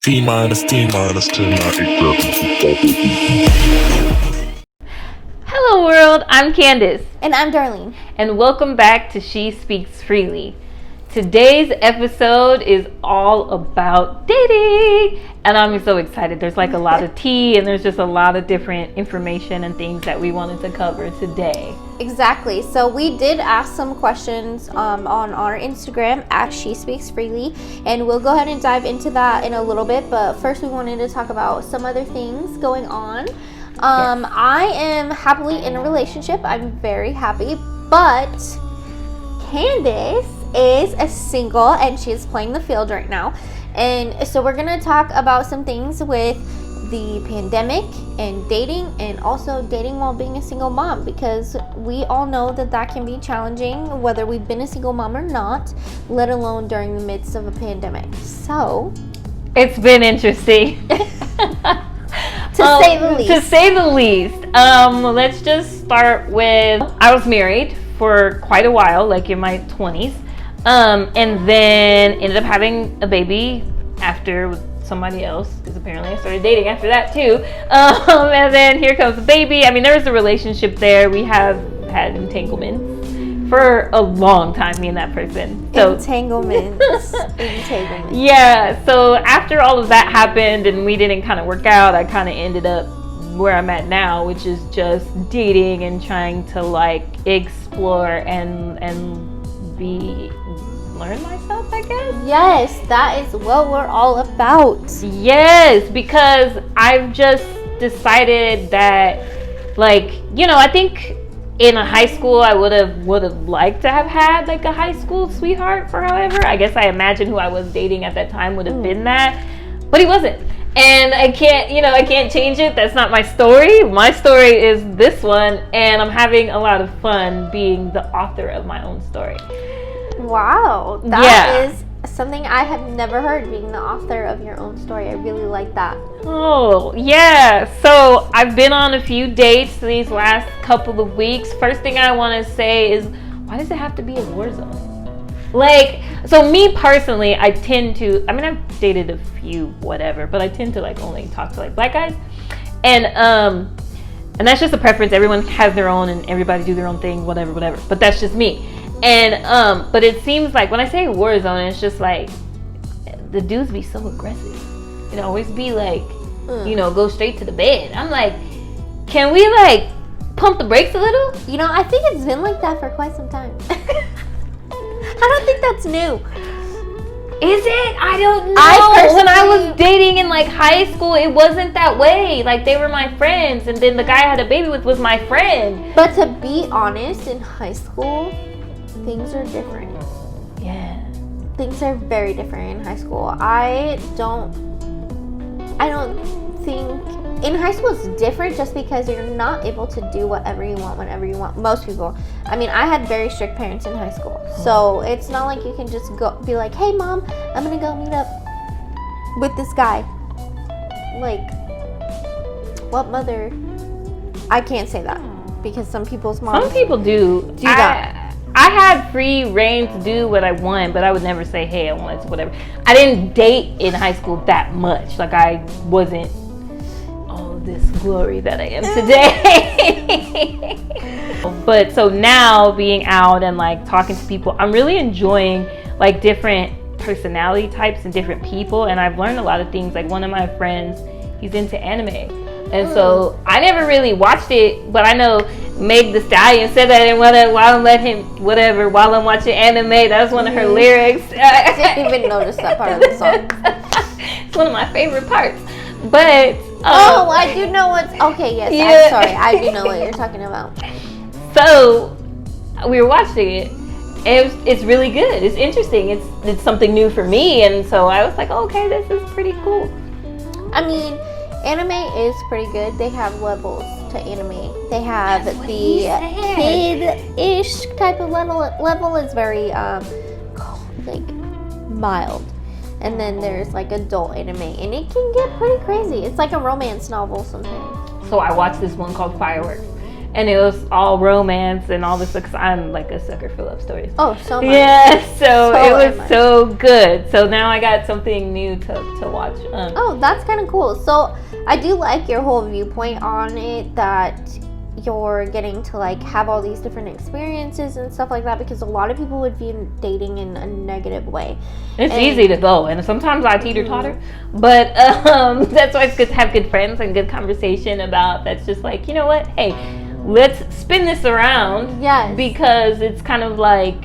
T minus 10, 9. Hello world, I'm Candace. And I'm Darlene. And welcome back to She Speaks Freely. Today's episode is all about dating. And I'm so excited. There's like a lot of tea and there's just a lot of different information and things that we wanted to cover today. Exactly. So we did ask some questions on our Instagram at She Speaks Freely, and we'll go ahead and dive into that in a little bit. But first, we wanted to talk about some other things going on. Yes. I am happily in a relationship. I'm very happy, but Candace is a single and she is playing the field right now. And so we're gonna talk about some things with the pandemic and dating, and also dating while being a single mom, because we all know that can be challenging whether we've been a single mom or not, let alone during the midst of a pandemic. So it's been interesting. To say the least. To say the least. Let's just start with, I was married for quite a while, like in my 20s. And then ended up having a baby after with somebody else, because apparently I started dating after that too. And then here comes the baby. I mean, there was a relationship there. We have had entanglements for a long time, me and that person. So, Entanglements. yeah, so after all of that happened and we didn't kind of work out, I kind of ended up where I'm at now, which is just dating and trying to like explore and learn myself, I guess. Yes, that is what we're all about. Yes, because I've just decided that, like, you know, I think in a high school I would have liked to have had like a high school sweetheart for however. I guess I imagine who I was dating at that time would have been that, but he wasn't. And I can't change it. That's not my story. My story is this one, and I'm having a lot of fun being the author of my own story. Wow, that is something I have never heard, being the author of your own story. I really like that. Oh, yeah. So I've been on a few dates these last couple of weeks. First thing I want to say is, why does it have to be a war zone? Like, so me personally, I've dated a few whatever, but I tend to like only talk to like black guys. And that's just a preference. Everyone has their own and everybody do their own thing, whatever. But that's just me. And but it seems like when I say war zone, it's just like the dudes be so aggressive. You know, always be like, go straight to the bed. I'm like, can we like pump the brakes a little? You know, I think it's been like that for quite some time. I don't think that's new. Is it? I don't know. When I was dating in like high school, it wasn't that way. Like, they were my friends, and then the guy I had a baby with was my friend. But to be honest, in high school, things are different. Yeah. Things are very different in high school. I don't think in high school it's different just because you're not able to do whatever you want whenever you want. Most people. I mean, I had very strict parents in high school. So it's not like you can just go be like, "Hey mom, I'm going to go meet up with this guy." Like, what mother? I can't say that because some people's moms Some people do that. I had free reign to do what I want, but I would never say, hey, I want to, whatever. I didn't date in high school that much. Like, I wasn't all of this glory that I am today. But so now being out and like talking to people, I'm really enjoying like different personality types and different people. And I've learned a lot of things. Like, one of my friends, he's into anime. And so I never really watched it, but I know Meg the Stallion said that in while I'm watching anime. That was one of her lyrics. I didn't even notice that part of the song. It's one of my favorite parts. But I do know what's okay. Yes, yeah. I'm sorry. I do know what you're talking about. So we were watching it, and it's really good. It's interesting. It's something new for me, and so I was like, okay, this is pretty cool. I mean, anime is pretty good. They have levels to anime. They have the kid-ish type of level is very like mild, and then there's like adult anime, and it can get pretty crazy. It's like a romance novel sometimes. So I watched this one called Fireworks, and it was all romance and all this. Because I'm like a sucker for love stories. Oh, so much. Yeah, so it was much. so good. So now I got something new to watch. Oh, that's kind of cool. So I do like your whole viewpoint on it, that you're getting to like have all these different experiences and stuff like that, because a lot of people would view dating in a negative way. It's easy to go, and sometimes I teeter-totter, but that's why it's good to have good friends and good conversation about. That's just like, you know what, hey, let's spin this around. Yes. Because it's kind of like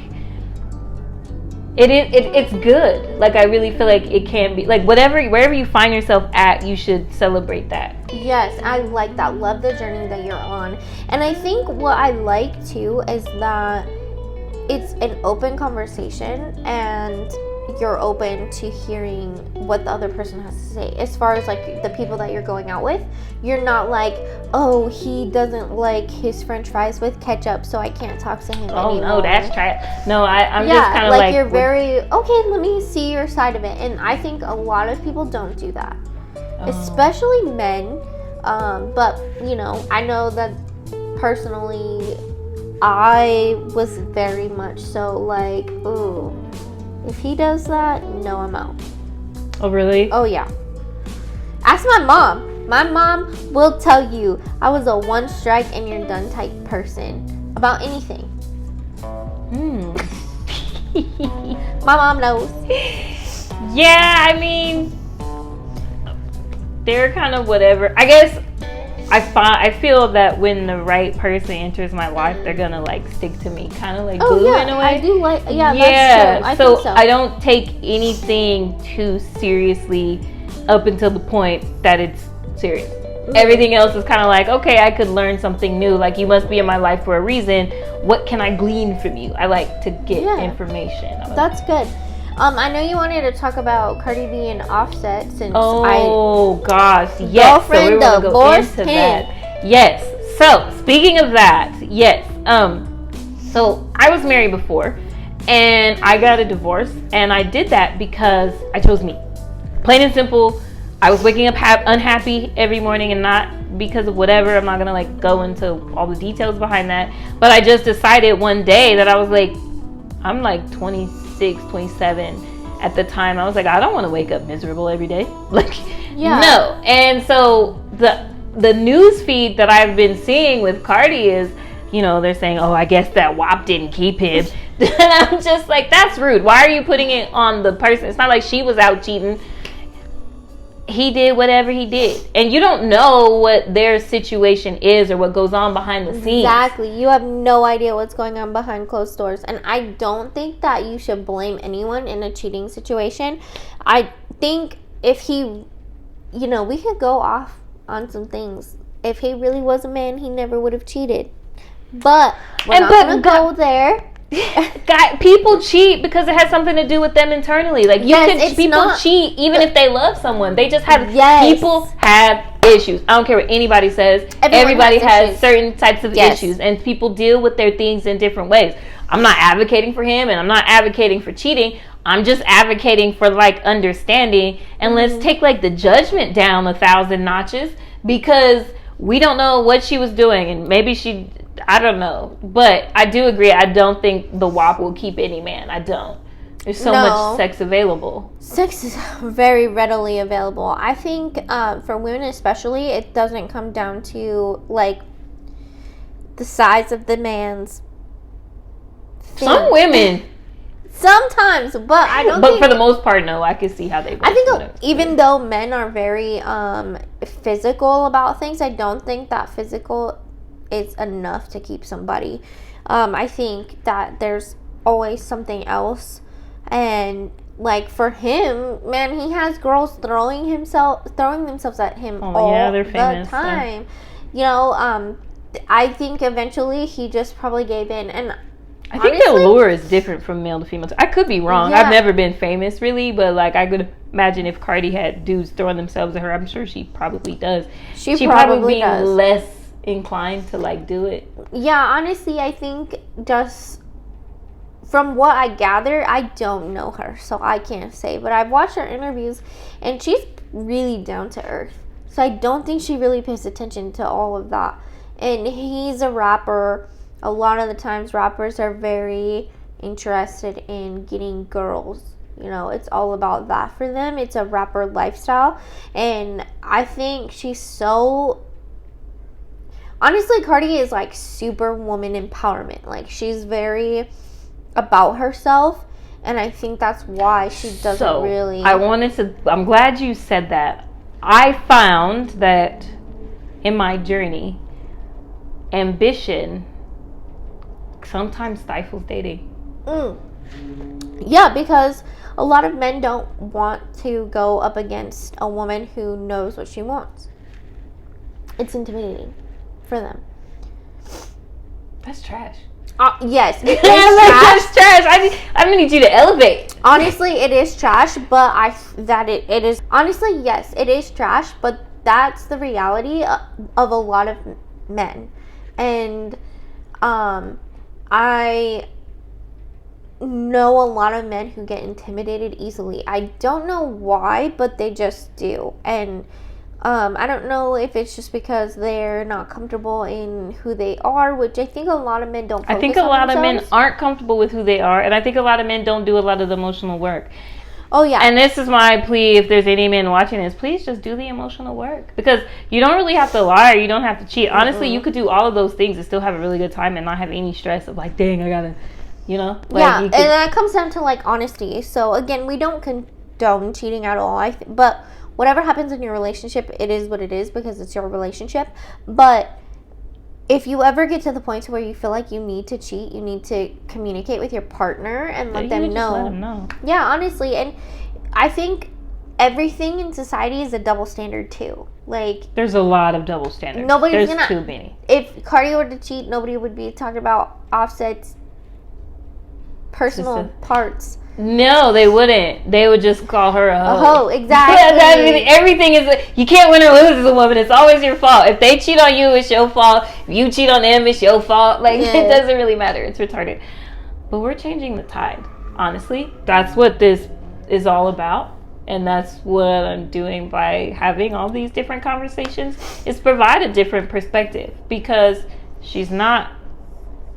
it's good. Like, I really feel like it can be like wherever you find yourself at, you should celebrate that. Yes, I like that. Love the journey that you're on. And I think what I like too is that it's an open conversation, and you're open to hearing what the other person has to say. As far as like the people that you're going out with, you're not like, oh, he doesn't like his french fries with ketchup, so I can't talk to him anymore. Oh no, that's trash. No, I'm just kind of like you're very okay, let me see your side of it. And I think a lot of people don't do that, especially men. But you know, I know that personally I was very much so like, ooh, if he does that, no, I'm out. Oh really? Oh yeah. Ask my mom. My mom will tell you I was a one strike and you're done type person about anything. My mom knows. Yeah, I mean, they're kind of whatever. I guess I feel that when the right person enters my life, they're gonna like stick to me, kind of like glue in a way. I do like. Yeah, that's true. I think so. I don't take anything too seriously up until the point that it's serious. Everything else is kind of like, okay, I could learn something new. Like, you must be in my life for a reason. What can I glean from you? I like to get information. That's good. I know you wanted to talk about Cardi B and Offset since gosh, yes. Girlfriend So we want to go divorced into him. that. Yes. So speaking of that, yes. So I was married before, and I got a divorce, and I did that because I chose me. Plain and simple. I was waking up unhappy every morning, and not because of whatever. I'm not gonna like go into all the details behind that, but I just decided one day that I was like, I'm like 26, 27 at the time. I was like, I don't want to wake up miserable every day. Like, no. And so the news feed that I've been seeing with Cardi is, you know, they're saying, oh, I guess that WAP didn't keep him. And I'm just like, that's rude. Why are you putting it on the person? It's not like she was out cheating. He did whatever he did, and you don't know what their situation is or what goes on behind the scenes. Exactly. You have no idea what's going on behind closed doors, and I don't think that you should blame anyone in a cheating situation. I think if he, you know, we could go off on some things. If he really was a man, he never would have cheated. But we're not gonna go there. People cheat because it has something to do with them internally. Like, people cheat even if they love someone. They just have people have issues. I don't care what anybody says. Everybody has certain types of issues, and people deal with their things in different ways. I'm not advocating for him, and I'm not advocating for cheating. I'm just advocating for like understanding, and let's take like the judgment down 1,000 notches, because we don't know what she was doing, and maybe I don't know, but I do agree. I don't think the WAP will keep any man. I don't. There's so much sex available. Sex is very readily available. I think for women especially, it doesn't come down to like the size of the man's thing. Some women. Sometimes, but I don't But for the most part, no. I can see how they work. I think even though men are very physical about things, I don't think that physical is enough to keep somebody. I think that there's always something else, and like for him, man, he has girls throwing themselves at him all they're famous, the time. You know, I think eventually he just probably gave in, and I think the allure is different from male to female. I could be wrong. Yeah. I've never been famous really, but like I could imagine if Cardi had dudes throwing themselves at her, I'm sure she probably does. She'd probably be less inclined to like do it. Yeah, honestly, I think just from what I gather, I don't know her, so I can't say, but I've watched her interviews and she's really down to earth. So I don't think she really pays attention to all of that. and he's a rapper. A lot of the times rappers are very interested in getting girls. You know, it's all about that for them. It's a rapper lifestyle. And I think she's so... Honestly, Cardi is like super woman empowerment. Like, she's very about herself. And I think that's why she doesn't really... I'm glad you said that. I found that in my journey, ambition sometimes stifles dating. Yeah, because a lot of men don't want to go up against a woman who knows what she wants. It's intimidating for them. That's trash. Yes, it is That's trash. I need you to elevate. Honestly, it is trash, but it is honestly, yes, it is trash, but that's the reality of a lot of men. And I know a lot of men who get intimidated easily. I don't know why, but they just do. And I don't know if it's just because they're not comfortable in who they are, which I think a lot of men don't focus on. I think a lot of men aren't comfortable with who they are, and I think a lot of men don't do a lot of the emotional work. Oh, yeah. And this is my plea, if there's any men watching this, please just do the emotional work. Because you don't really have to lie, or you don't have to cheat. Honestly, you could do all of those things and still have a really good time and not have any stress of like, dang, I gotta, you know? Like, yeah, and that comes down to like honesty. So again, we don't condone cheating at all. But whatever happens in your relationship, it is what it is because it's your relationship. But if you ever get to the point where you feel like you need to cheat, you need to communicate with your partner and let them know. Let them know. Yeah, honestly. And I think everything in society is a double standard too. Like, there's a lot of double standards. There's too many. If Cardi were to cheat, nobody would be talking about Offset's personal parts. No, they wouldn't. They would just call her a hoe. A hoe, exactly. Yeah, everything is... You can't win or lose as a woman. It's always your fault. If they cheat on you, it's your fault. If you cheat on them, it's your fault. Like, It doesn't really matter. It's retarded. But we're changing the tide. Honestly, that's what this is all about. And that's what I'm doing by having all these different conversations, is provide a different perspective. Because she's not...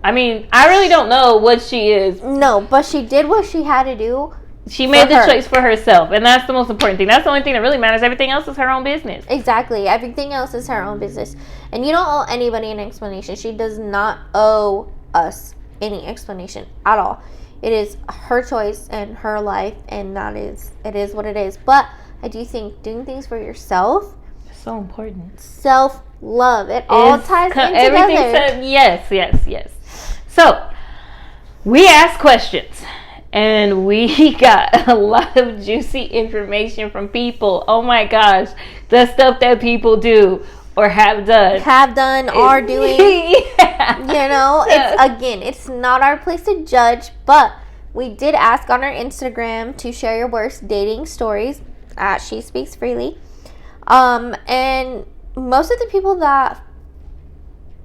I mean, I really don't know what she is. No, but she did what she had to do. She made the choice for herself, and that's the most important thing. That's the only thing that really matters. Everything else is her own business. Exactly. Everything else is her own business. And you don't owe anybody an explanation. She does not owe us any explanation at all. It is her choice and her life, and it is what it is. But I do think doing things for yourself is so important. Self-love. It all ties in together. Yes. So, we asked questions, and we got a lot of juicy information from people. Oh my gosh, the stuff that people do or have done. Are doing. Yeah. You know, it's not our place to judge, but we did ask on our Instagram to share your worst dating stories at She Speaks Freely. And most of the people that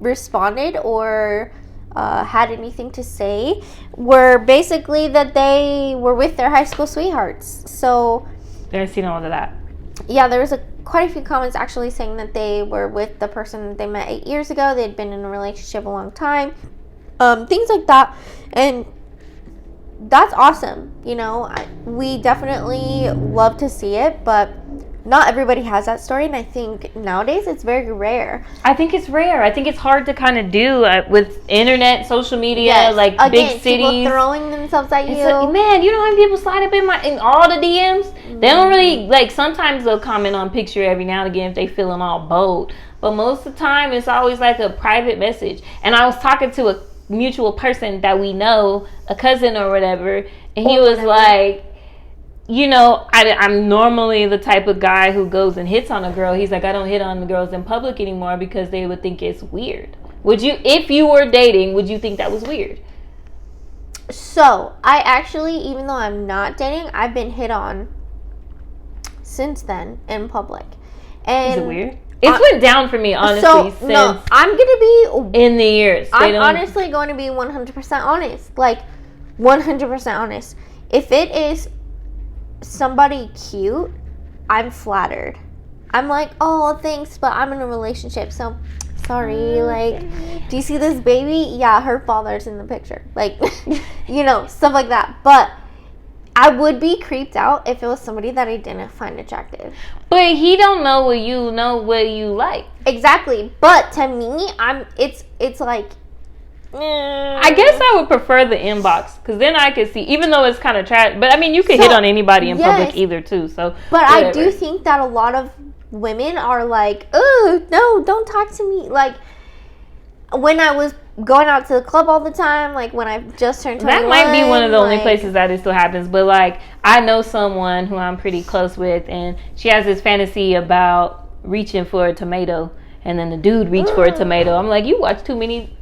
responded or had anything to say were basically that they were with their high school sweethearts. So I've seen all of that. Yeah, there was quite a few comments actually saying that they were with the person that they met 8 years ago. They'd been in a relationship a long time. Things like that. And that's awesome. You know, we definitely love to see it, but not everybody has that story, and I think nowadays it's very rare. I think it's rare. I think it's hard to kind of do with internet, social media, like big cities. People throwing themselves at you. Man, you know how many people slide up in all the DMs? Mm-hmm. They don't really, like, sometimes they'll comment on picture every now and again if they feeling all bold. But most of the time, it's always like a private message. And I was talking to a mutual person that we know, a cousin or whatever, and he was like, you know, I'm normally the type of guy who goes and hits on a girl. He's like, I don't hit on the girls in public anymore because they would think it's weird. Would you, if you were dating, would you think that was weird? So, I actually, even though I'm not dating, I've been hit on since then in public. And is it weird? It's went down for me, honestly, since no, I'm going to be in the years. I'm honestly going to be 100% honest. Like, 100% honest. If it is somebody cute, I'm flattered. I'm like, oh, thanks, but I'm in a relationship, so sorry, like, do you see this baby? Yeah, her father's in the picture. Like, stuff like that. But I would be creeped out if it was somebody that I didn't find attractive. But he don't know what you like. Exactly. But to me, it's like, I guess I would prefer the inbox, because then I could see, even though it's kind of trash. But I mean, you could hit on anybody in public either too. So, but whatever. I do think that a lot of women are like, oh no, don't talk to me. Like, when I was going out to the club all the time, like when I just turned 21. That might be one of the only places that it still happens. But like, I know someone who I'm pretty close with, and she has this fantasy about reaching for a tomato, and then the dude reached for a tomato. I'm like, you watch too many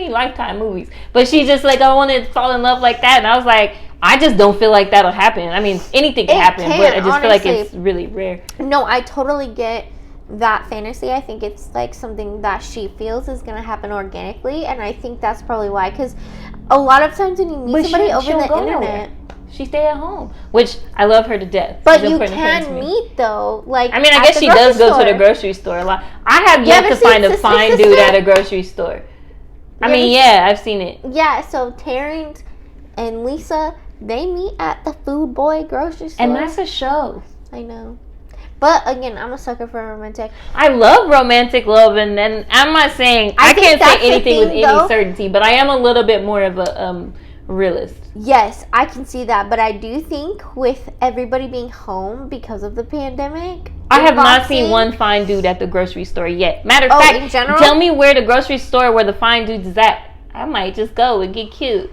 Lifetime movies. But she's just like, I want to fall in love like that. And I was like, I just don't feel like that'll happen. I mean, anything can happen, but I just feel like it's really rare. No, I totally get that fantasy. I think it's like something that she feels is going to happen organically. And I think that's probably why. Because a lot of times when you meet somebody over the internet, she stay at home, which I love her to death. But you can meet though, like, I mean, I guess she does go to the grocery store a lot. I have yet to find a fine dude at a grocery store. I mean, yeah, I've seen it. Yeah, so Terrence and Lisa, they meet at the Food Boy grocery store, and that's a show. I know. But again, I'm a sucker for romantic. I love romantic love, and I'm not saying I can't say anything with any certainty, but I am a little bit more of a realist. Yes, I can see that, but I do think with everybody being home because of the pandemic, I have not seen one fine dude at the grocery store yet. Matter of fact, in general, tell me where the grocery store where the fine dudes is at. I might just go and get cute.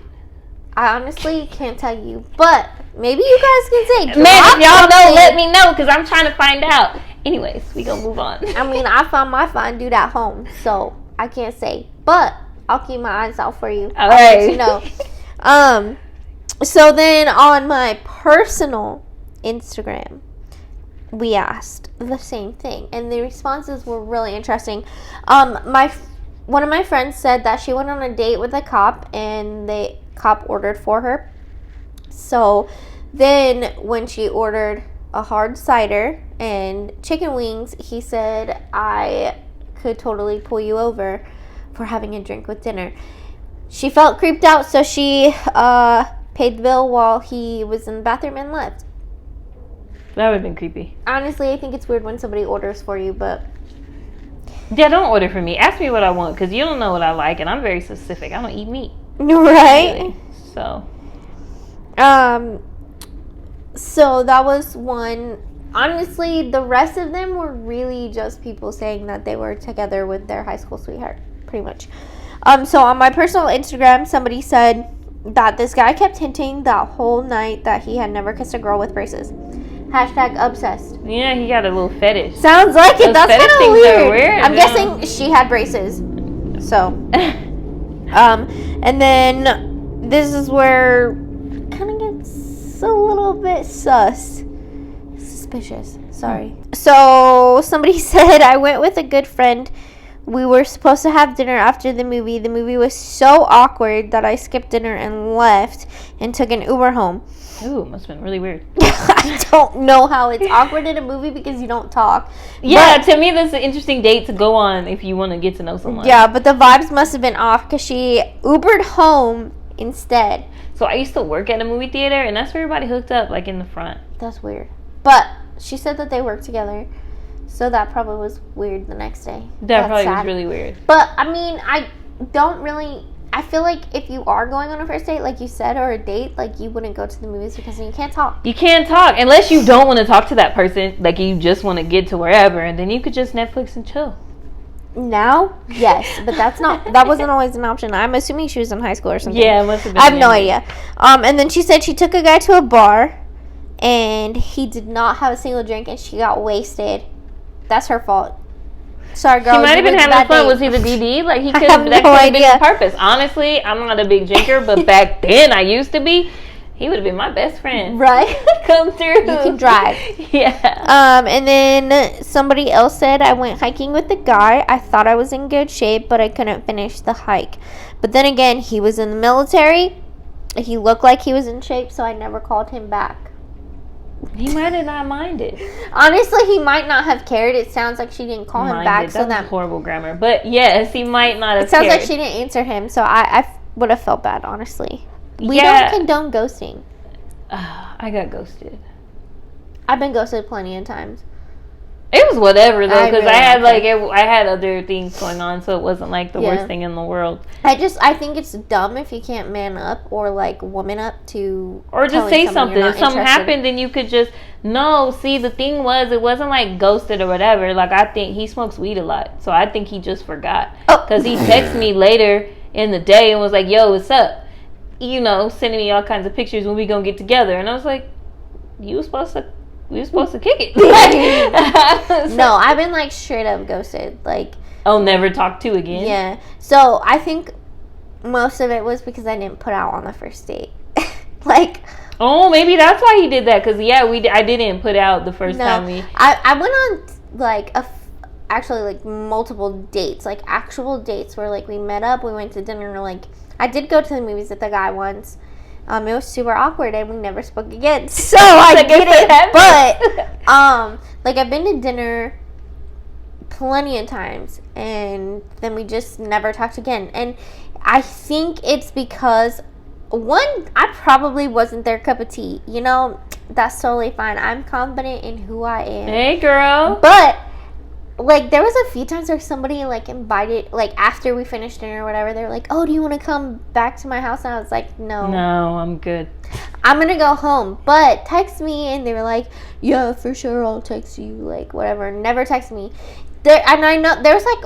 I honestly can't tell you, but maybe you guys can say. Man, if y'all know, let me know, because I'm trying to find out. Anyways, we gonna move on. I mean, I found my fine dude at home, so I can't say, but I'll keep my eyes out for you. All right. Let you know. So then on my personal Instagram, we asked the same thing, and the responses were really interesting. One of my friends said that she went on a date with a cop, and the cop ordered for her. So then when she ordered a hard cider and chicken wings, he said, I could totally pull you over for having a drink with dinner. She felt creeped out, so she paid the bill while he was in the bathroom and left. That would have been creepy. Honestly, I think it's weird when somebody orders for you, but... Yeah, don't order for me. Ask me what I want, because you don't know what I like, and I'm very specific. I don't eat meat. Right? Really. So that was one. Honestly, the rest of them were really just people saying that they were together with their high school sweetheart, pretty much. So on my personal Instagram, somebody said that this guy kept hinting that whole night that he had never kissed a girl with braces. #obsessed. Yeah, he got a little fetish. Sounds like it. That's kind of weird. Weird. I'm guessing she had braces. So, and then this is where it kind of gets a little bit suspicious. Sorry. So somebody said, I went with a good friend. We were supposed to have dinner after the movie. The movie was so awkward that I skipped dinner and left and took an Uber home. Ooh, must have been really weird. I don't know how it's awkward in a movie because you don't talk. Yeah, to me that's an interesting date to go on if you want to get to know someone. Yeah, but the vibes must have been off because she Ubered home instead. So I used to work at a movie theater, and that's where everybody hooked up, like in the front. That's weird. But she said that they worked together. So that probably was weird the next day. That probably was really weird. But, I mean, I feel like if you are going on a first date, like you said, or a date, like, you wouldn't go to the movies because then you can't talk. You can't talk unless you don't want to talk to that person. Like, you just want to get to wherever, and then you could just Netflix and chill. Now, yes, but that wasn't always an option. I'm assuming she was in high school or something. Yeah, it must have been. I have no idea. And then she said she took a guy to a bar, and he did not have a single drink, and she got wasted. That's her fault. Sorry, girl. She might have been having fun. Was he the DD? Like, he could have been the purpose. Honestly, I'm not a big drinker, but back then I used to be. He would have been my best friend. Right? Come through. You can drive. Yeah. And then somebody else said, I went hiking with the guy. I thought I was in good shape, but I couldn't finish the hike. But then again, he was in the military. He looked like he was in shape, so I never called him back. He might have not minded. Honestly, he might not have cared. It sounds like she didn't call him back. Minded. So That's horrible grammar. But yes, he might not have it sounds cared. like she didn't answer him. So I would have felt bad, honestly. We Yeah. don't condone ghosting. I got ghosted. I've been ghosted plenty of times. It was whatever though, I because really I had don't I had other things going on, so it wasn't like the Yeah. worst thing in the world. I think it's dumb if you can't man up or like woman up to Or just telling say someone something. you're If not something interested. happened, then you could just no. See, the thing was, it wasn't like ghosted or whatever. Like I think he smokes weed a lot, so I think he just forgot. Oh. Because he texted me later in the day and was like, "Yo, what's up?" You know, sending me all kinds of pictures when we gonna get together, and I was like, "We were supposed to kick it." No, I've been like straight up ghosted. Like, I'll never talk to again. yeah. So I think most of it was because I didn't put out on the first date. Like, Oh, maybe that's why he did that. Cause yeah, I didn't put out the first no, time we. I went on like actually like multiple dates, like actual dates where like we met up, we went to dinner, like I did go to the movies with the guy once. It was super awkward and we never spoke again. So I get it, but like I've been to dinner plenty of times and then we just never talked again. And I think it's because one, I probably wasn't their cup of tea. You know, that's totally fine. I'm confident in who I am. Hey, girl. But like there was a few times where somebody like invited, like after we finished dinner or whatever, they were like, "Oh, do you want to come back to my house?" And I was like, "No, I'm good. I'm gonna go home." But text me, and they were like, "Yeah, for sure, I'll text you." Like whatever, never text me. And I know there's like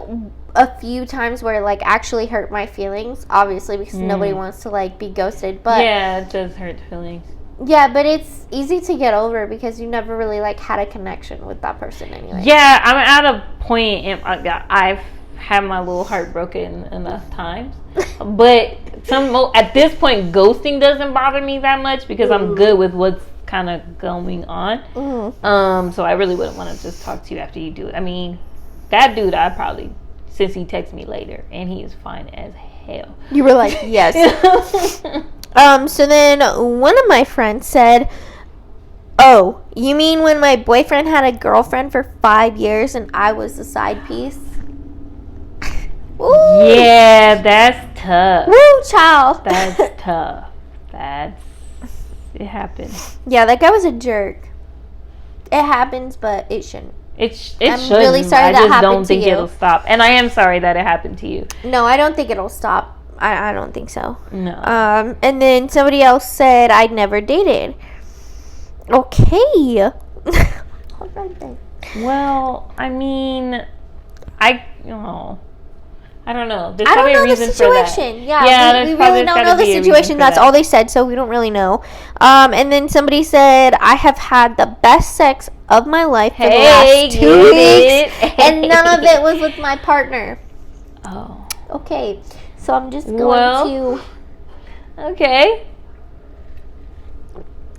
a few times where it like actually hurt my feelings, obviously because nobody wants to like be ghosted. But yeah, it does hurt feelings. yeah, but it's easy to get over because you never really like had a connection with that person anyway. Yeah, I'm at a point in I've had my little heart broken enough times, but at this point, ghosting doesn't bother me that much because I'm good with what's kind of going on. Mm-hmm. So I really wouldn't want to just talk to you after you do it. I mean, that dude, I probably since he texted me later, and he is fine as hell. You were like, yes. So then one of my friends said, "Oh, you mean when my boyfriend had a girlfriend for 5 years and I was the side piece?" Ooh. Yeah, that's tough. Woo, child. That's tough. It happened. Yeah, that guy was a jerk. It happens, but it shouldn't. It I'm shouldn't. really sorry I that just happened don't to think you. it'll stop. And I am sorry that it happened to you. No, I don't think it'll stop. I don't think so. No. And then somebody else said I'd never dated. Okay. All right then. Well, I mean, I don't know. There's I don't probably know a the reason for that. situation. Yeah, Yeah, there's we probably really don't gotta know the be a reason situation. for That's that. all they said, so we don't really know. And then somebody said I have had the best sex of my life for the last 2 get weeks, it. and none of it was with my partner. Oh, Okay, so I'm just going Well. okay.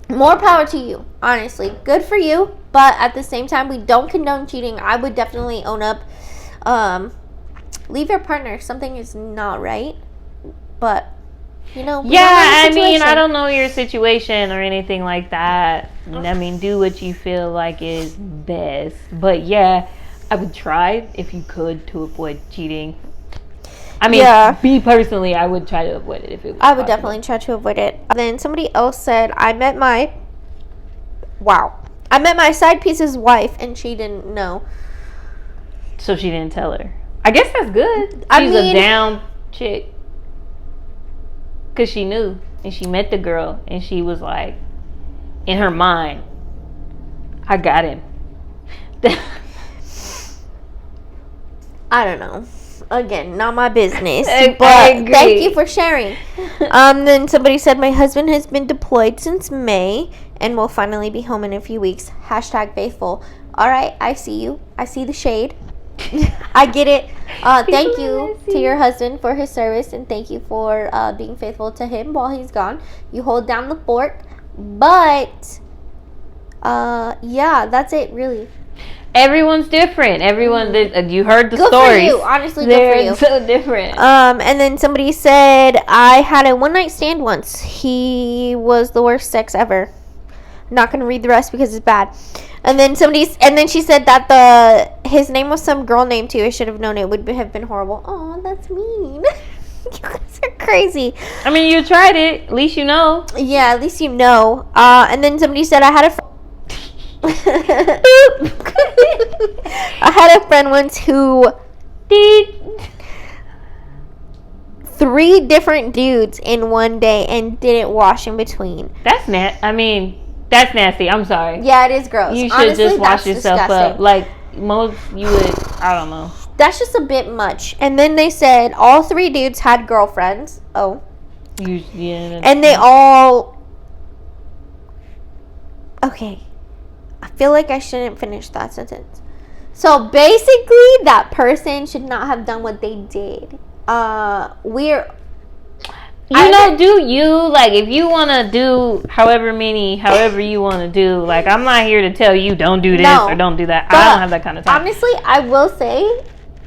to more power to you. Honestly, good for you. But at the same time, we don't condone cheating. I would definitely own up. Leave your partner if something is not right. But you know, we Yeah, don't know the I mean, I situation. don't know your situation or anything like that. I mean, do what you feel like is best. But yeah, I would try if you could to avoid cheating. I mean, Yeah. me personally, I would try to avoid it if it was I would possible. definitely try to avoid it. Then somebody else said, I met my side piece's wife and she didn't know. So she didn't tell her. I guess that's good. She's I mean- a down chick. Because she knew. And she met the girl. And she was like, in her mind, I got him. I don't know. Again, not my business. I But agree. thank you for sharing. Then somebody said, my husband has been deployed since May and will finally be home in a few weeks. #faithful. All right, I see you. I see the shade. I get it. Thank you to your husband for his service and thank you for being faithful to him while he's gone. You hold down the fort. But, yeah, that's it, really. Everyone's different. Everyone, you heard the Good stories. for you. Honestly, They're good for you. so different. And then somebody said, I had a one-night stand once. He was the worst sex ever. Not gonna read the rest because it's bad. And then she said that his name was some girl name too. I should have known it would have been horrible. Oh, that's mean. You guys are crazy. I mean, you tried it. At least you know. Yeah, at least you know. And then somebody said I had a I had a friend once who did 3 different dudes in one day and didn't wash in between. That's that's nasty. I'm sorry. Yeah, it is gross. You should Honestly, just wash yourself disgusting. up. Like most, you would. I don't know. That's just a bit much. And then they said all 3 dudes had girlfriends. Oh. Yeah. And they all. Okay. I feel like I shouldn't finish that sentence. So basically, that person should not have done what they did. Do you, like, if you want to do however you want to do, like, I'm not here to tell you don't do this or don't do that. I don't have that kind of time. Honestly, I will say,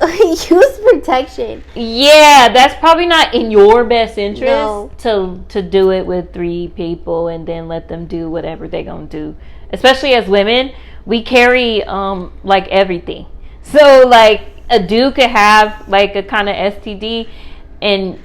use protection. Yeah, that's probably not in your best interest to do it with 3 people and then let them do whatever they're going to do. Especially as women, we carry, like, everything. So, like, a dude could have, like, a kind of STD and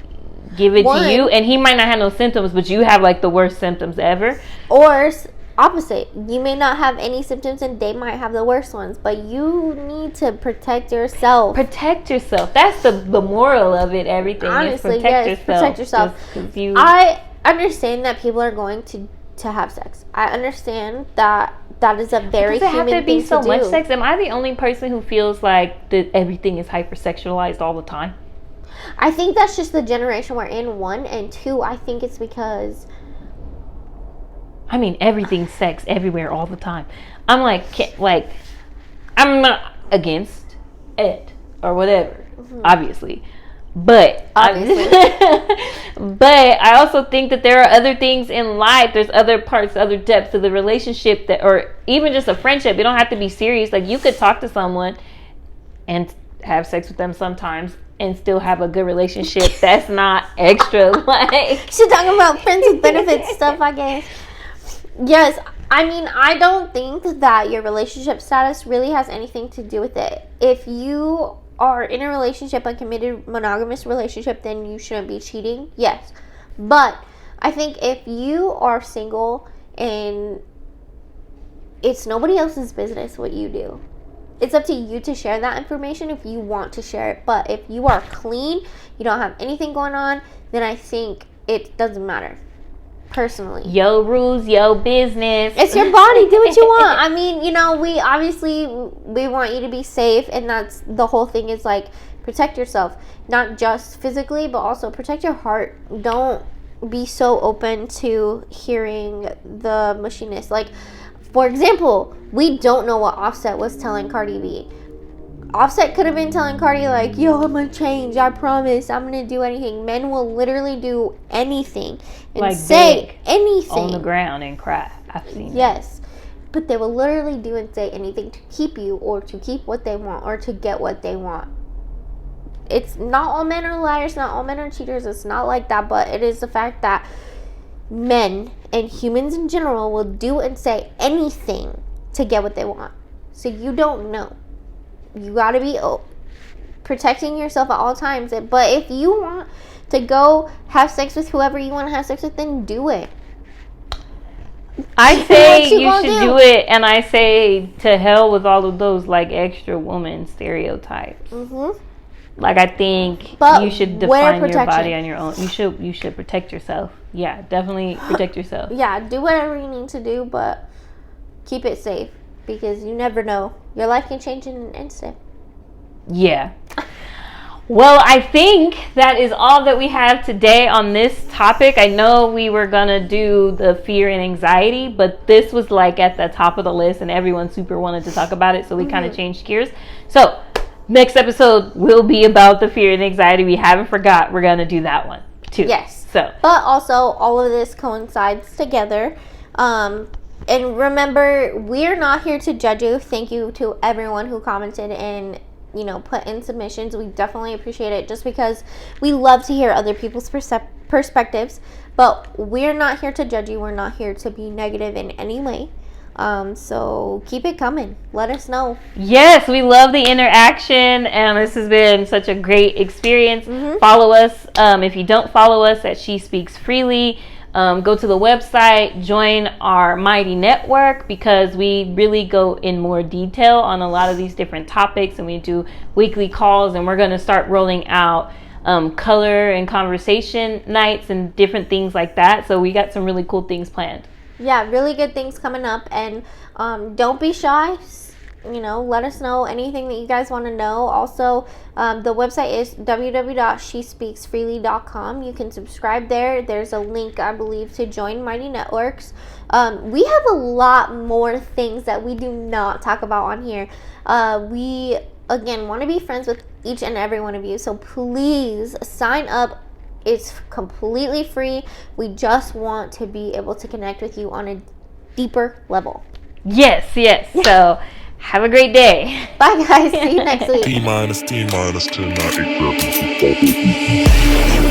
give it to you, and he might not have no symptoms, but you have, like, the worst symptoms ever. Or opposite, you may not have any symptoms and they might have the worst ones, but you need to protect yourself. Protect yourself. That's the moral of it. Everything. Honestly, is protect yourself. I understand that people are going to have sex. I understand that is a very human thing to do. Does it have to be so much sex? Am I the only person who feels like that everything is hypersexualized all the time? I think that's just the generation we're in, 1, and 2, I think it's because... I mean, everything's sex everywhere all the time. I'm like, I'm not against it or whatever, obviously. But but I also think that there are other things in life. There's other parts, other depths of the relationship that, or even just a friendship. It don't have to be serious. Like, you could talk to someone and have sex with them sometimes and still have a good relationship. That's not extra. Like, she's talking about friends with benefits stuff, I guess. Yes, I mean, I don't think that your relationship status really has anything to do with it. If you are in a relationship, a committed monogamous relationship, then you shouldn't be cheating. Yes. But I think if you are single and it's nobody else's business what you do, it's up to you to share that information if you want to share it. But if you are clean, you don't have anything going on, then I think it doesn't matter. Personally, yo rules, yo business. It's your body. Do what you want. I mean, we want you to be safe, and that's the whole thing. Is like, protect yourself, not just physically, but also protect your heart. Don't be so open to hearing the mushiness. Like, for example, we don't know what Offset was telling Cardi B. Offset could have been telling Cardi, like, yo, I'm gonna change, I promise, I'm gonna do anything. Men will literally do anything and like say anything on the ground and cry. I've seen yes, but they will literally do and say anything to keep you, or to keep what they want, or to get what they want. It's not all men are liars, not all men are cheaters. It's not like that, but it is the fact that men and humans in general will do and say anything to get what they want. So you don't know. You gotta be protecting yourself at all times. But if you want to go have sex with whoever you want to have sex with, then do it. I say you should do it, and I say to hell with all of those like extra woman stereotypes. Like, I think you should define your body on your own. You should protect yourself. Yeah, definitely protect yourself. Yeah, do whatever you need to do, but keep it safe, because you never know. Your life can change in an instant. Yeah. Well, I think that is all that we have today on this topic. I know we were going to do the fear and anxiety, but this was like at the top of the list and everyone super wanted to talk about it, so we kind of changed gears. So, next episode will be about the fear and anxiety. We haven't forgot. We're going to do that one too. Yes. So, but also, all of this coincides together. And remember, we're not here to judge you. Thank you to everyone who commented and put in submissions. We definitely appreciate it, just because we love to hear other people's perspectives. But we're not here to judge you. We're not here to be negative in any way. So keep it coming. Let us know. Yes, we love the interaction, and this has been such a great experience. Follow us. If you don't follow us at She Speaks Freely, go to the website, join our Mighty Network, because we really go in more detail on a lot of these different topics, and we do weekly calls, and we're going to start rolling out color and conversation nights and different things like that. So we got some really cool things planned. Yeah, really good things coming up, and don't be shy. Let us know anything that you guys want to know. Also, the website is www.shespeaksfreely.com. You can subscribe there. There's a link, I believe, to join Mighty Networks. We have a lot more things that we do not talk about on here. We, again, want to be friends with each and every one of you, so please sign up. It's completely free. We just want to be able to connect with you on a deeper level. Yes. So have a great day. Bye, guys. See you next week. T minus 10 9 equals